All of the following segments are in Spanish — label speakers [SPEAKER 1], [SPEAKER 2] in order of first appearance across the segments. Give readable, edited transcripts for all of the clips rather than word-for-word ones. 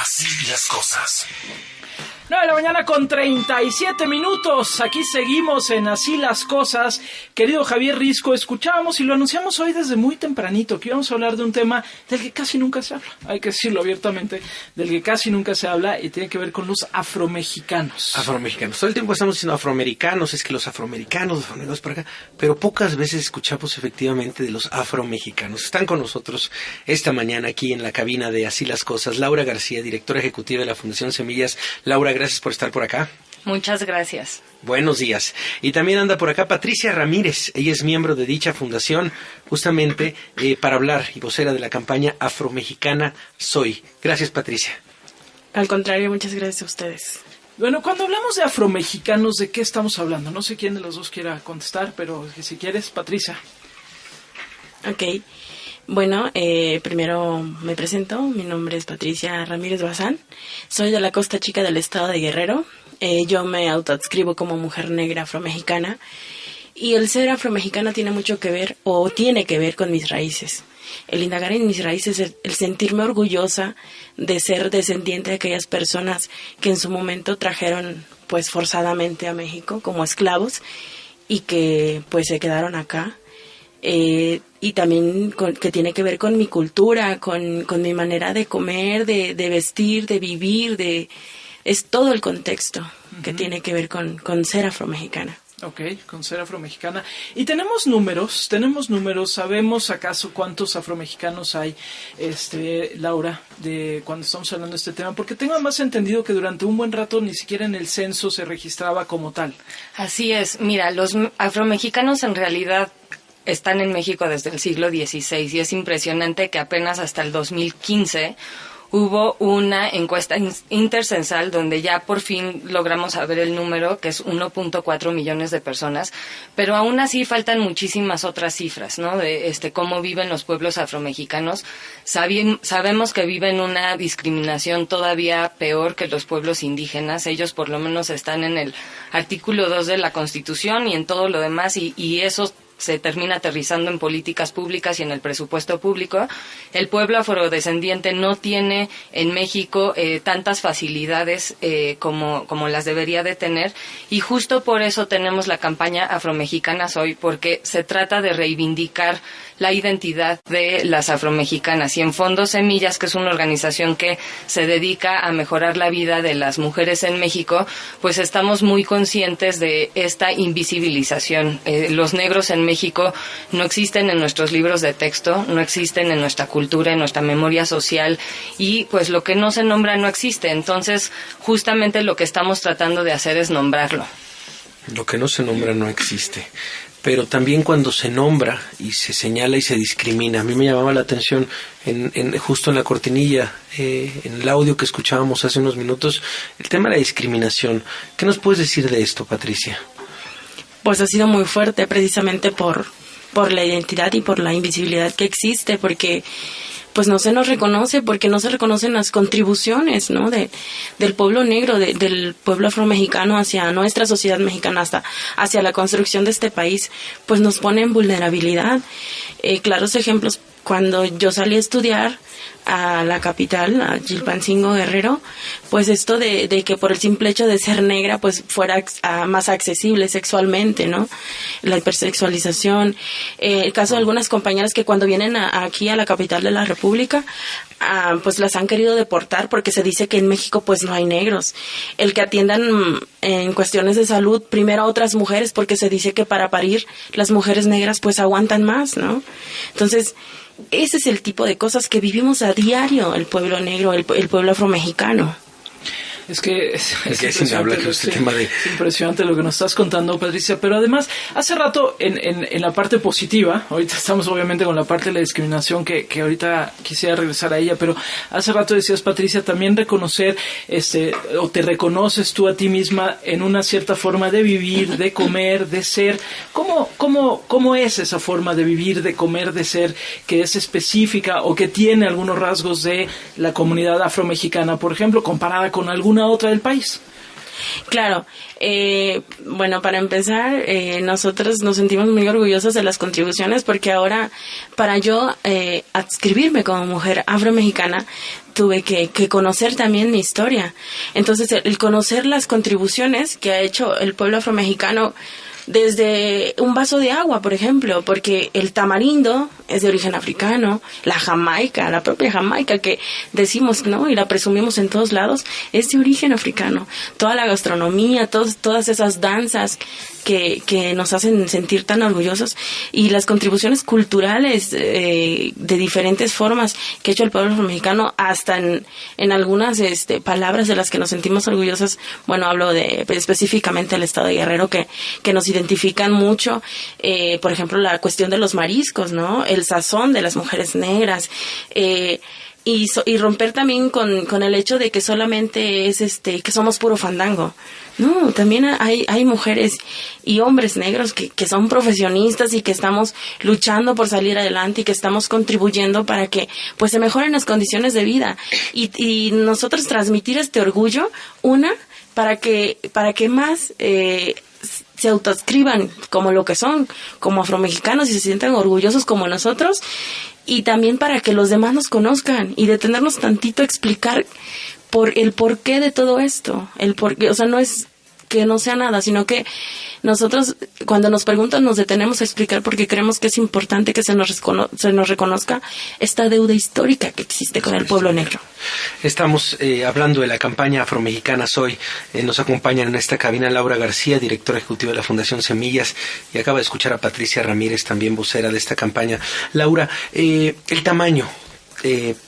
[SPEAKER 1] Así las cosas.
[SPEAKER 2] 9 de la mañana con 37 minutos. Aquí seguimos en Así las Cosas. Querido Javier Risco, escuchábamos y lo anunciamos hoy desde muy tempranito que íbamos a hablar de un tema del que casi nunca se habla. Hay que decirlo abiertamente, del que casi nunca se habla y tiene que ver con los afromexicanos.
[SPEAKER 3] Afromexicanos. Todo el tiempo estamos diciendo afroamericanos, es que los afroamericanos por acá, pero pocas veces escuchamos efectivamente de los afromexicanos. Están con nosotros esta mañana aquí en la cabina de Así las Cosas Laura García, directora ejecutiva de la Fundación Semillas. Laura, gracias por estar por acá.
[SPEAKER 4] Muchas gracias.
[SPEAKER 3] Buenos días. Y también anda por acá Patricia Ramírez. Ella es miembro de dicha fundación justamente para hablar y vocera de la campaña Afromexicana Soy. Gracias, Patricia.
[SPEAKER 5] Al contrario, muchas gracias a ustedes.
[SPEAKER 2] Bueno, cuando hablamos de afromexicanos, ¿de qué estamos hablando? No sé quién de los dos quiera contestar, pero si quieres, Patricia.
[SPEAKER 5] Ok. Bueno, primero me presento. Mi nombre es Patricia Ramírez Bazán. Soy de la Costa Chica del estado de Guerrero. Yo me autoadscribo como mujer negra afromexicana. Y el ser afromexicana tiene mucho que ver, o tiene que ver con mis raíces. El indagar en mis raíces, el sentirme orgullosa de ser descendiente de aquellas personas que en su momento trajeron pues forzadamente a México como esclavos y que pues se quedaron acá. Y también que tiene que ver con mi cultura, con mi manera de comer, de vestir, de vivir, es todo el contexto que tiene que ver con ser afromexicana.
[SPEAKER 2] Ok, con ser afromexicana. Y tenemos números, ¿sabemos acaso cuántos afromexicanos hay, Laura, de cuando estamos hablando de este tema? Porque tengo más entendido que durante un buen rato ni siquiera en el censo se registraba como tal.
[SPEAKER 4] Así es, mira, los afromexicanos en realidad están en México desde el siglo XVI y es impresionante que apenas hasta el 2015 hubo una encuesta intercensal donde ya por fin logramos saber el número, que es 1.4 millones de personas, pero aún así faltan muchísimas otras cifras, ¿no? De cómo viven los pueblos afromexicanos. Sabemos que viven una discriminación todavía peor que los pueblos indígenas. Ellos por lo menos están en el artículo 2 de la Constitución y en todo lo demás, y eso se termina aterrizando en políticas públicas y en el presupuesto público. El pueblo afrodescendiente no tiene en México tantas facilidades como las debería de tener, y justo por eso tenemos la campaña Afromexicana Soy, porque se trata de reivindicar la identidad de las afromexicanas. Y en Fondo Semillas, que es una organización que se dedica a mejorar la vida de las mujeres en México, pues estamos muy conscientes de esta invisibilización. Los negros en México no existen en nuestros libros de texto, no existen en nuestra cultura, en nuestra memoria social, y pues lo que no se nombra no existe. Entonces, justamente lo que estamos tratando de hacer es nombrarlo.
[SPEAKER 3] Lo que no se nombra no existe. Pero también cuando se nombra y se señala y se discrimina. A mí me llamaba la atención justo en la cortinilla, en el audio que escuchábamos hace unos minutos, el tema de la discriminación. ¿Qué nos puedes decir de esto, Patricia?
[SPEAKER 5] Pues ha sido muy fuerte precisamente por la identidad y por la invisibilidad que existe, porque pues no se nos reconoce, porque no se reconocen las contribuciones, ¿no? del pueblo negro, del pueblo afromexicano hacia nuestra sociedad mexicana, hacia la construcción de este país, pues nos pone en vulnerabilidad. Claros ejemplos, cuando yo salí a estudiar a la capital, a Chilpancingo, Guerrero, pues esto de que por el simple hecho de ser negra, pues fuera más accesible sexualmente, ¿no? La hipersexualización. El caso de algunas compañeras que cuando vienen aquí a la capital de la República, pues las han querido deportar porque se dice que en México pues no hay negros. El que atiendan en cuestiones de salud primero a otras mujeres, porque se dice que para parir las mujeres negras pues aguantan más, ¿no? Entonces, ese es el tipo de cosas que vivimos a diario el pueblo negro, el pueblo afromexicano.
[SPEAKER 2] Es que es
[SPEAKER 3] impresionante
[SPEAKER 2] lo que nos estás contando, Patricia, pero además, hace rato en la parte positiva, ahorita estamos obviamente con la parte de la discriminación que ahorita quisiera regresar a ella, pero hace rato decías, Patricia, también reconocer, o te reconoces tú a ti misma en una cierta forma de vivir, de comer, de ser. ¿Cómo es esa forma de vivir, de comer, de ser, que es específica o que tiene algunos rasgos de la comunidad afromexicana, por ejemplo, comparada con alguna otra del país?
[SPEAKER 5] Claro, bueno, para empezar, nosotros nos sentimos muy orgullosos de las contribuciones porque ahora, para yo adscribirme como mujer afromexicana, tuve que conocer también mi historia. Entonces, el conocer las contribuciones que ha hecho el pueblo afromexicano desde un vaso de agua, por ejemplo, porque el tamarindo es de origen africano, la Jamaica, la propia Jamaica que decimos, ¿no? Y la presumimos en todos lados, es de origen africano. Toda la gastronomía, todas esas danzas que nos hacen sentir tan orgullosos y las contribuciones culturales de diferentes formas que ha hecho el pueblo mexicano, hasta en algunas palabras de las que nos sentimos orgullosos. Bueno, hablo de específicamente el estado de Guerrero que nos identifican mucho, por ejemplo, la cuestión de los mariscos, ¿no? El sazón de las mujeres negras, y romper también con el hecho de que solamente es que somos puro fandango. No, también hay mujeres y hombres negros que son profesionistas y que estamos luchando por salir adelante y que estamos contribuyendo para que pues se mejoren las condiciones de vida y nosotros transmitir este orgullo, para que más se autoadscriban como lo que son, como afromexicanos, y se sientan orgullosos como nosotros, y también para que los demás nos conozcan y detenernos tantito a explicar el porqué de todo esto, el porqué. O sea, no es que no sea nada, sino que nosotros, cuando nos preguntan, nos detenemos a explicar porque creemos que es importante que se nos reconozca esta deuda histórica que existe con el pueblo negro.
[SPEAKER 3] Estamos hablando de la campaña afromexicana Soy. Nos acompañan en esta cabina Laura García, directora ejecutiva de la Fundación Semillas, y acaba de escuchar a Patricia Ramírez, también vocera de esta campaña. Laura, el tamaño,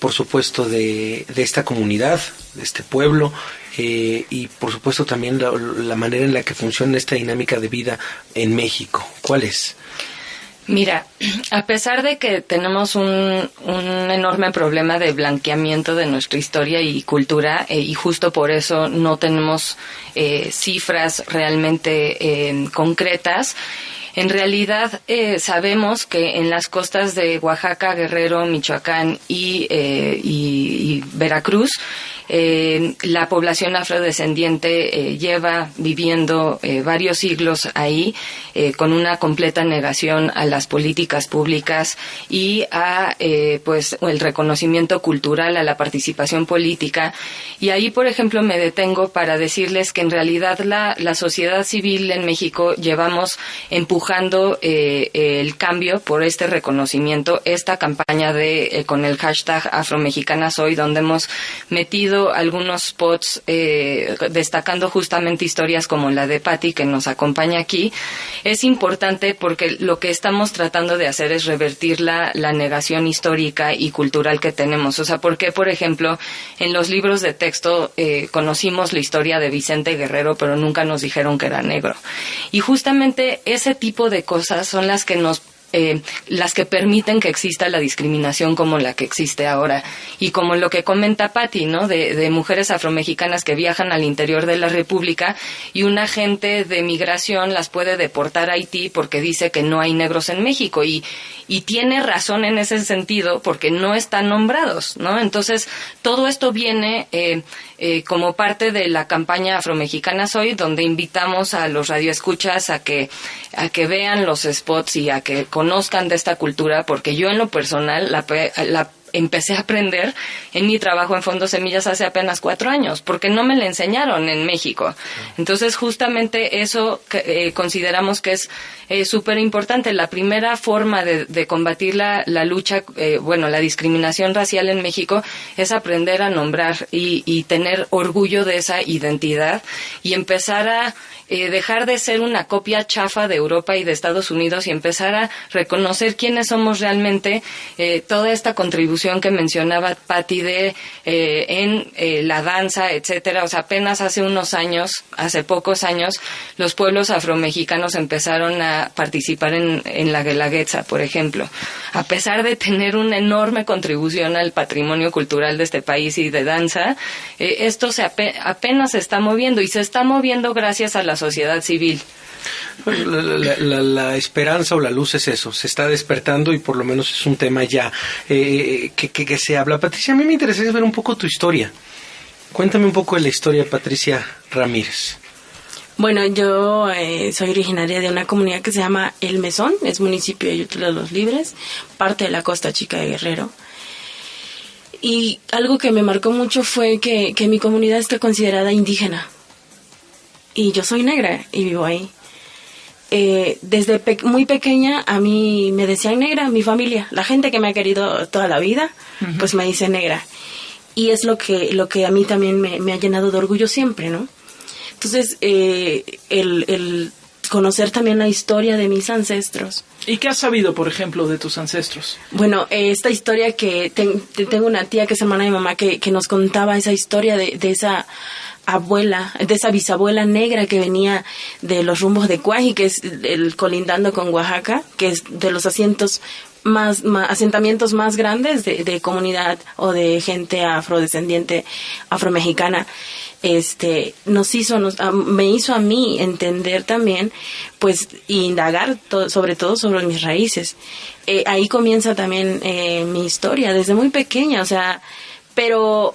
[SPEAKER 3] por supuesto, de esta comunidad, de este pueblo, y por supuesto también la manera en la que funciona esta dinámica de vida en México. ¿Cuál es?
[SPEAKER 4] Mira, a pesar de que tenemos un enorme problema de blanqueamiento de nuestra historia y cultura, y justo por eso no tenemos cifras realmente concretas, en realidad sabemos que en las costas de Oaxaca, Guerrero, Michoacán y Veracruz, la población afrodescendiente lleva viviendo varios siglos ahí, con una completa negación a las políticas públicas y a pues el reconocimiento cultural, a la participación política. Y ahí, por ejemplo, me detengo para decirles que en realidad la sociedad civil en México llevamos empujando el cambio por este reconocimiento, esta campaña con el hashtag #AfroMexicaNaSoy, donde hemos metido algunos spots destacando justamente historias como la de Patti, que nos acompaña aquí. Es importante porque lo que estamos tratando de hacer es revertir la negación histórica y cultural que tenemos. O sea, ¿por qué, por ejemplo, en los libros de texto conocimos la historia de Vicente Guerrero, pero nunca nos dijeron que era negro? Y justamente ese tipo de cosas son las que las que permiten que exista la discriminación como la que existe ahora. Y como lo que comenta Patti, ¿no? De mujeres afromexicanas que viajan al interior de la República y un agente de migración las puede deportar a Haití porque dice que no hay negros en México. Y tiene razón en ese sentido porque no están nombrados, ¿no? Entonces, todo esto viene como parte de la campaña Afromexicana Soy, donde invitamos a los radioescuchas a que vean los spots y a que conozcan de esta cultura, porque yo en lo personal la empecé a aprender en mi trabajo en Fondo Semillas hace apenas 4 años, porque no me la enseñaron en México. Entonces, justamente eso consideramos que es súper importante. La primera forma de combatir la lucha, la discriminación racial en México es aprender a nombrar y tener orgullo de esa identidad y empezar a dejar de ser una copia chafa de Europa y de Estados Unidos y empezar a reconocer quiénes somos realmente, toda esta contribución que mencionaba Patti en la danza, etcétera. O sea, apenas hace pocos años, los pueblos afromexicanos empezaron a participar en la Guelaguetza, por ejemplo. A pesar de tener una enorme contribución al patrimonio cultural de este país y de danza, esto apenas se está moviendo, y se está moviendo gracias a la sociedad civil.
[SPEAKER 3] La esperanza o la luz es eso, se está despertando y por lo menos es un tema ya que se habla. Patricia, a mí me interesa saber un poco tu historia. Cuéntame un poco de la historia de Patricia Ramírez.
[SPEAKER 5] Bueno, yo soy originaria de una comunidad que se llama El Mesón, es municipio de Ayutla de los Libres, parte de la Costa Chica de Guerrero. Y algo que me marcó mucho fue que mi comunidad está considerada indígena. Y yo soy negra y vivo ahí. Desde muy pequeña a mí me decían negra, mi familia, la gente que me ha querido toda la vida, pues me dice negra. Y es lo que a mí también me ha llenado de orgullo siempre, ¿no? Entonces, el conocer también la historia de mis ancestros.
[SPEAKER 2] ¿Y qué has sabido, por ejemplo, de tus ancestros?
[SPEAKER 5] Bueno, esta historia que tengo una tía que es hermana de mi mamá que nos contaba esa historia de esa abuela, de esa bisabuela negra que venía de los rumbos de Cuaji, que es el colindando con Oaxaca, que es de los asentamientos más grandes de comunidad o de gente afrodescendiente afromexicana. Me hizo a mí entender también, pues, indagar sobre todo sobre mis raíces. Ahí comienza también mi historia desde muy pequeña, o sea, pero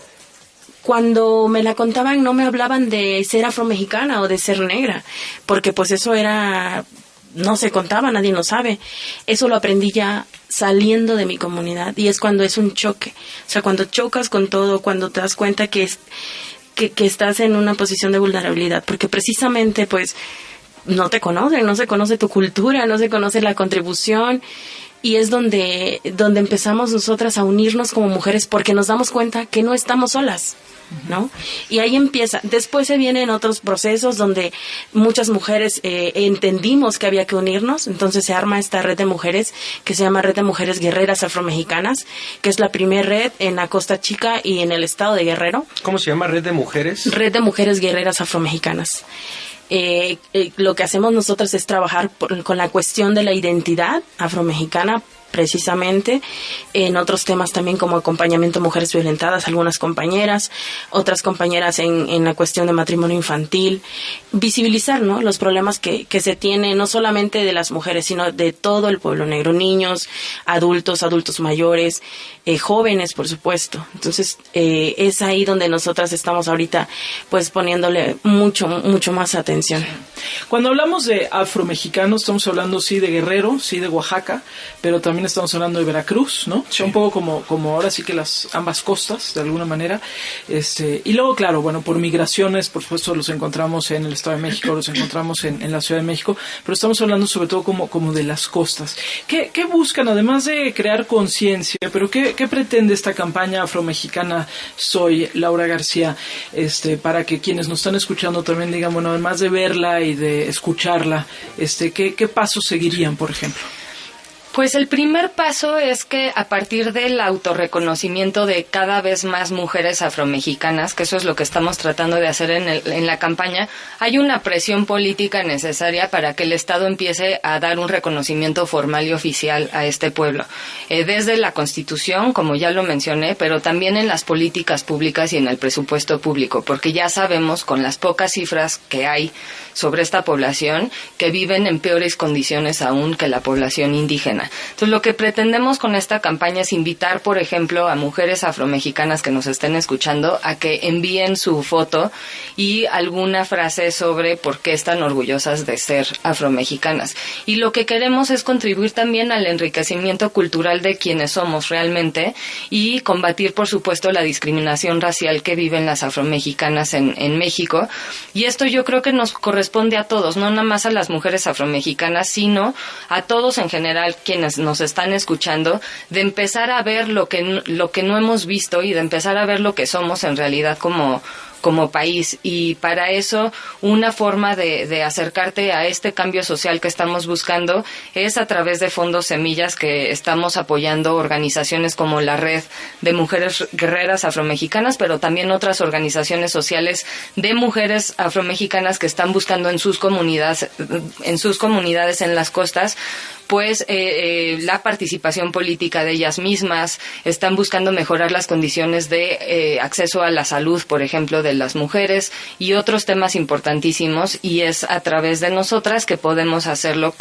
[SPEAKER 5] cuando me la contaban no me hablaban de ser afromexicana o de ser negra, porque pues eso no se contaba, nadie lo sabe. Eso lo aprendí ya saliendo de mi comunidad y es cuando es un choque. O sea, cuando chocas con todo, cuando te das cuenta que estás en una posición de vulnerabilidad, porque precisamente pues no te conocen, no se conoce tu cultura, no se conoce la contribución. Y es donde empezamos nosotras a unirnos como mujeres porque nos damos cuenta que no estamos solas, ¿no? Y ahí empieza. Después se vienen otros procesos donde muchas mujeres entendimos que había que unirnos. Entonces se arma esta red de mujeres que se llama Red de Mujeres Guerreras Afromexicanas, que es la primera red en la Costa Chica y en el estado de Guerrero.
[SPEAKER 3] ¿Cómo se llama? ¿Red de Mujeres?
[SPEAKER 5] Red de Mujeres Guerreras Afromexicanas. Lo que hacemos nosotros es trabajar con la cuestión de la identidad afromexicana, precisamente, en otros temas también como acompañamiento a mujeres violentadas, algunas compañeras, otras compañeras en la cuestión de matrimonio infantil, visibilizar, ¿no?, los problemas que se tienen, no solamente de las mujeres, sino de todo el pueblo negro, niños, adultos mayores, jóvenes, por supuesto. Entonces, es ahí donde nosotras estamos ahorita, pues, poniéndole mucho más atención.
[SPEAKER 2] Cuando hablamos de afromexicanos, estamos hablando sí de Guerrero, sí de Oaxaca, pero también estamos hablando de Veracruz, ¿no? Sí. Un poco como ahora sí que ambas costas, de alguna manera. Y luego, claro, bueno, por migraciones, por supuesto, los encontramos en el Estado de México, los encontramos en la Ciudad de México, pero estamos hablando sobre todo como de las costas. ¿Qué buscan, además de crear conciencia, pero qué pretende esta campaña afromexicana Soy, Laura García, para que quienes nos están escuchando también digan, bueno, además de verla y de escucharla, ¿qué pasos seguirían, por ejemplo?
[SPEAKER 4] Pues el primer paso es que a partir del autorreconocimiento de cada vez más mujeres afromexicanas, que eso es lo que estamos tratando de hacer en la campaña, hay una presión política necesaria para que el Estado empiece a dar un reconocimiento formal y oficial a este pueblo. Desde la Constitución, como ya lo mencioné, pero también en las políticas públicas y en el presupuesto público, porque ya sabemos con las pocas cifras que hay sobre esta población que viven en peores condiciones aún que la población indígena. Entonces, lo que pretendemos con esta campaña es invitar, por ejemplo, a mujeres afromexicanas que nos estén escuchando a que envíen su foto y alguna frase sobre por qué están orgullosas de ser afromexicanas. Y lo que queremos es contribuir también al enriquecimiento cultural de quienes somos realmente y combatir, por supuesto, la discriminación racial que viven las afromexicanas en México. Y esto yo creo que nos corresponde a todos, no nada más a las mujeres afromexicanas, sino a todos en general quienes nos están escuchando, de empezar a ver lo que no hemos visto y de empezar a ver lo que somos en realidad como país. Y para eso una forma de acercarte a este cambio social que estamos buscando es a través de fondos semillas que estamos apoyando organizaciones como la Red de Mujeres Guerreras Afromexicanas, pero también otras organizaciones sociales de mujeres afromexicanas que están buscando en sus comunidades en las costas pues la participación política de ellas mismas, están buscando mejorar las condiciones de acceso a la salud, por ejemplo, de las mujeres y otros temas importantísimos, y es a través de nosotras que podemos hacerlo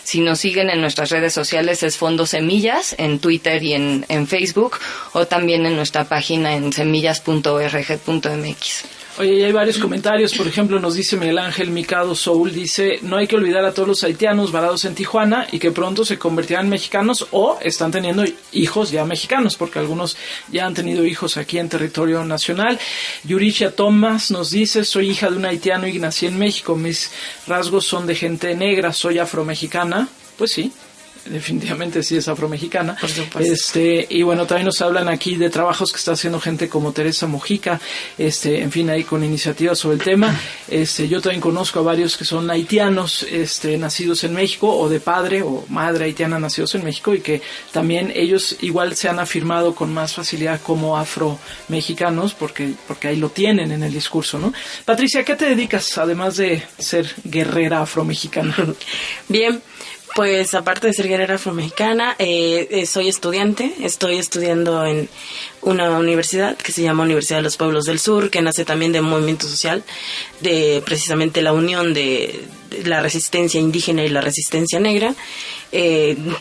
[SPEAKER 4] si nos siguen en nuestras redes sociales, es Fondo Semillas, en Twitter y en Facebook, o también en nuestra página en semillas.org.mx.
[SPEAKER 2] Oye, y hay varios comentarios. Por ejemplo, nos dice Miguel Ángel Mikado Soul, dice: no hay que olvidar a todos los haitianos varados en Tijuana y que pronto se convertirán en mexicanos o están teniendo hijos ya mexicanos, porque algunos ya han tenido hijos aquí en territorio nacional. Yuricia Thomas nos dice: soy hija de un haitiano y nací en México. Mis rasgos son de gente negra, soy afromexicana. Pues sí, definitivamente sí es afromexicana.
[SPEAKER 5] Por supuesto.
[SPEAKER 2] Y bueno, también nos hablan aquí de trabajos que está haciendo gente como Teresa Mojica, en fin, ahí con iniciativas sobre el tema. Yo también conozco a varios que son haitianos, nacidos en México, o de padre o madre haitiana nacidos en México, y que también ellos igual se han afirmado con más facilidad como afromexicanos, porque ahí lo tienen en el discurso, ¿no? Patricia, ¿a qué te dedicas, además de ser guerrera afromexicana?
[SPEAKER 5] Bien, pues aparte de ser guerrera afromexicana, soy estudiante. Estoy estudiando en una universidad que se llama Universidad de los Pueblos del Sur, que nace también de un movimiento social, de precisamente la unión de la resistencia indígena y la resistencia negra.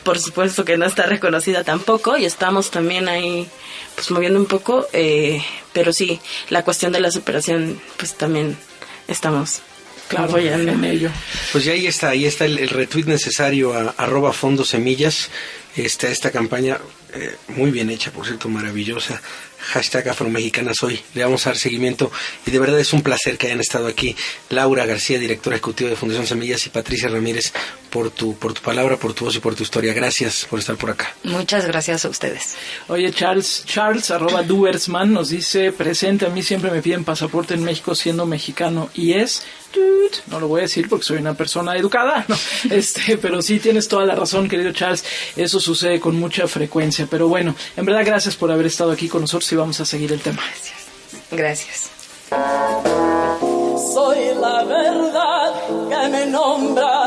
[SPEAKER 5] Por supuesto que no está reconocida tampoco, y estamos también ahí pues moviendo un poco, pero sí, la cuestión de la superación, pues también estamos apoyando
[SPEAKER 2] en ello.
[SPEAKER 3] Pues ya ahí está el retweet necesario a @fondosemillas. Esta campaña muy bien hecha, por cierto, maravillosa. #afromexicanas hoy. Le vamos a dar seguimiento y de verdad es un placer que hayan estado aquí Laura García, directora ejecutiva de Fundación Semillas, y Patricia Ramírez, por tu palabra, por tu voz y por tu historia. Gracias por estar por acá.
[SPEAKER 4] Muchas gracias a ustedes.
[SPEAKER 2] Oye, Charles @Duersman nos dice: presente, a mí siempre me piden pasaporte en México siendo mexicano, y es... no lo voy a decir porque soy una persona educada, ¿no? Pero sí tienes toda la razón, querido Charles, eso sucede con mucha frecuencia. Pero bueno, en verdad, gracias por haber estado aquí con nosotros y vamos a seguir el tema.
[SPEAKER 4] Gracias.
[SPEAKER 1] Soy la verdad que me nombra